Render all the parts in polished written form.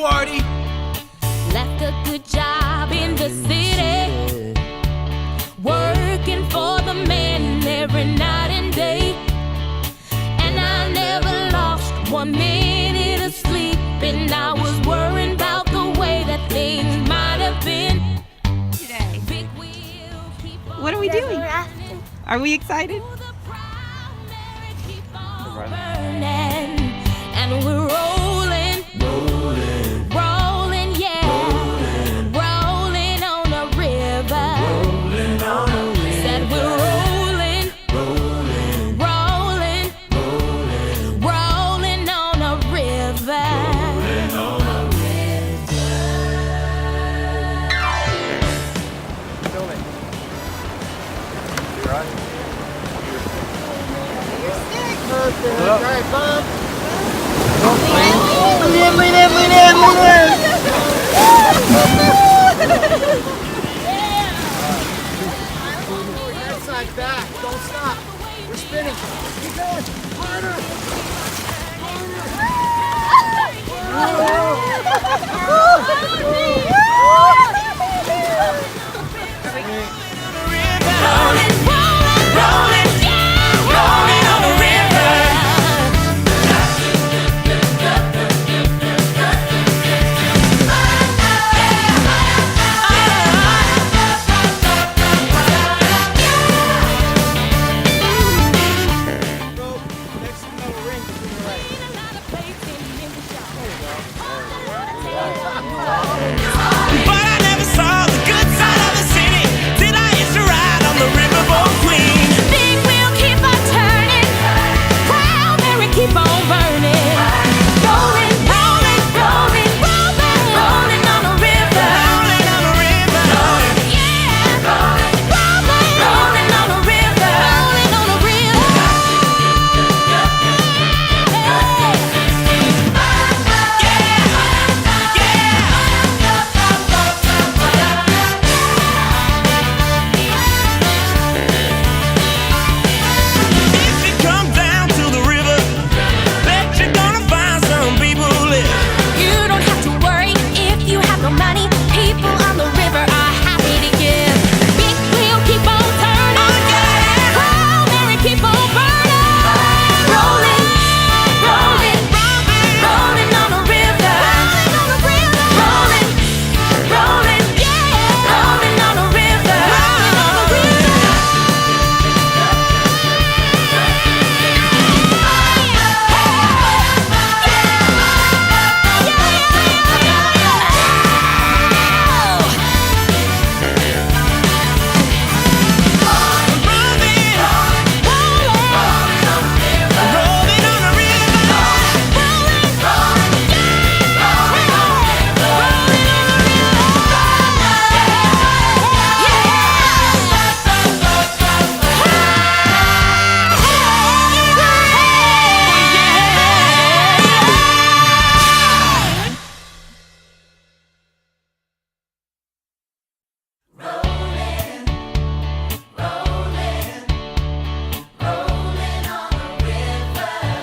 you, Artie. Left a good job in the city, working for the man every night and day. And I never lost 1 minute of sleep, and I was worrying about the way that things might have been. What are we doing? Are we excited? And we're rolling, rolling, yeah, rolling on the river. Said we're rolling, rolling, rolling on the river. Alright, Bob. Lean in. Right side back. Don't stop. We're spinning. Keep going. Harder.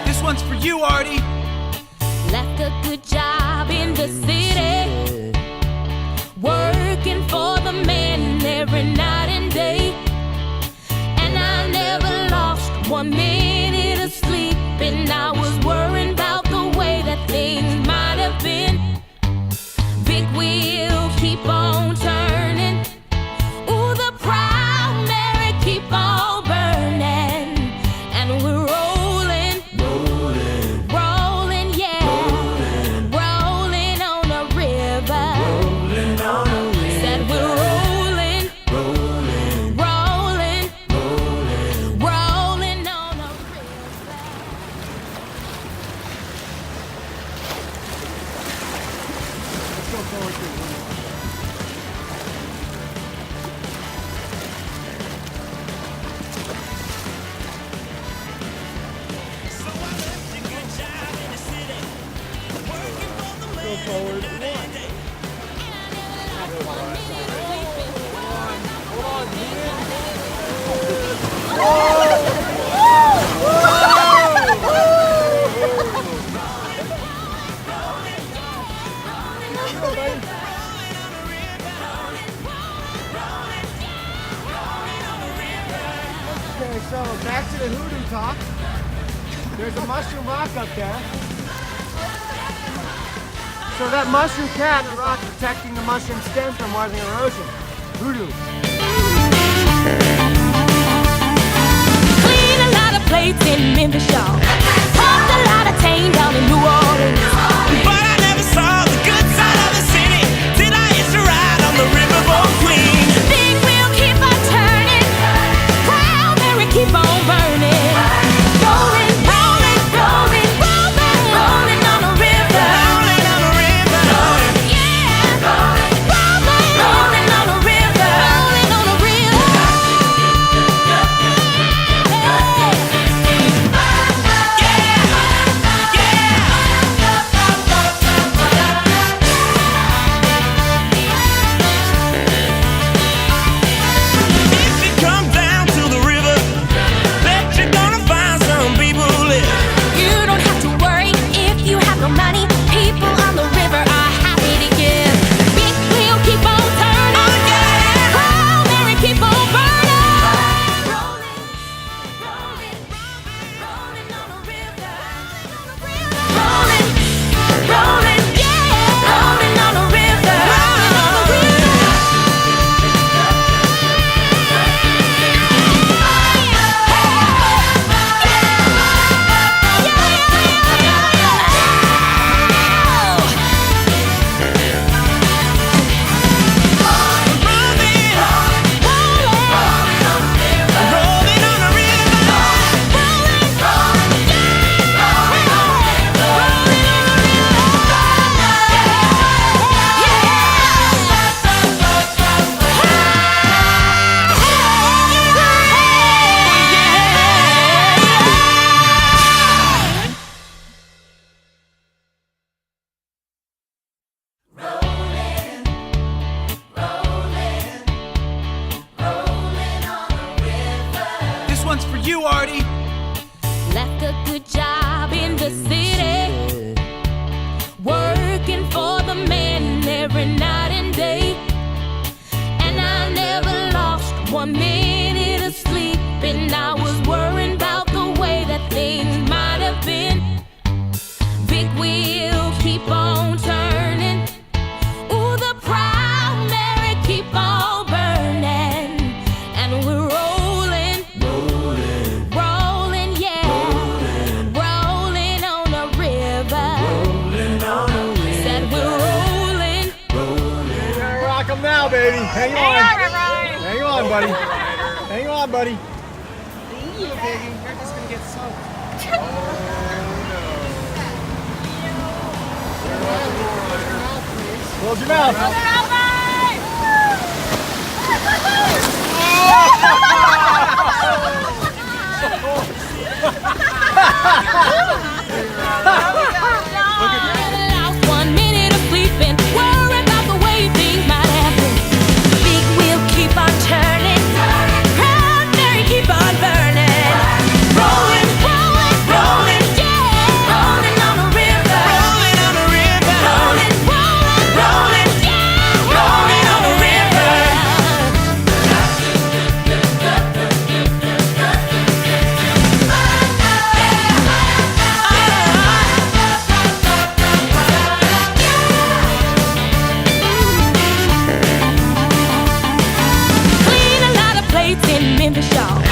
This one's for you, Artie. Left a good job in the city, working for the man every night and day. And I never lost 1 minute of sleep, and I was worrying about the way that things might have been. Big wheel keep on turning. Ooh, the primary keep on burning. And we're rolling, rolling, yeah, rolling on the river. Said we're rolling, rolling, rolling on the Okay, so back to the hoodoo talk. There's a mushroom rock up there. So that mushroom cap, the rock protecting the mushroom stem from weathering erosion. Hoodoo. Clean a lot of plates in Memphis, y'all. Popped a lot of tame down in New Orleans. But I never saw the good side of the city till I used to ride on the riverboat queen. Big wheel keep on turning, Proud Mary keep on burning. Rolling, rolling, rolling, rolling, rolling on the river. Rolling on the river. Yeah, rolling, rolling, rolling on the river. Rolling on the river. If you come down to the river, bet you're gonna find some people who live. You don't have to worry if you have no money. People on the river are happy to give. Big wheel keep on turning. Proud Mary keep on burning. Rolling, rolling, rolling on the river. Rolling, rolling, yeah. Rolling on the river. Rolling on the river. Rolling on the river. This one's for you, Artie. Left a good job in the city, working for the man every night and day. And I never lost 1 minute of sleep, and I was worrying about the way that things might have been. Big wheel keep on turning. Ooh, the Proud Mary keep on burning, and we're rolling, rolling, yeah, rolling on the river. Said we're rolling. You're gonna rock them now, baby. Hang on. Hang on, buddy. Hang on, buddy. See you, baby. You're just gonna get soaked. Close your mouth. Lost 1 minute of sleeping, worried about the way things might happen. Big wheel keep on turning, Proud Mary keep on burning. Rolling, rolling, rolling, yeah. Rolling on the river. Rolling on the river. Rolling, rolling, rolling, yeah. Rolling on the river. Clean a lot of plates in Memphis, y'all.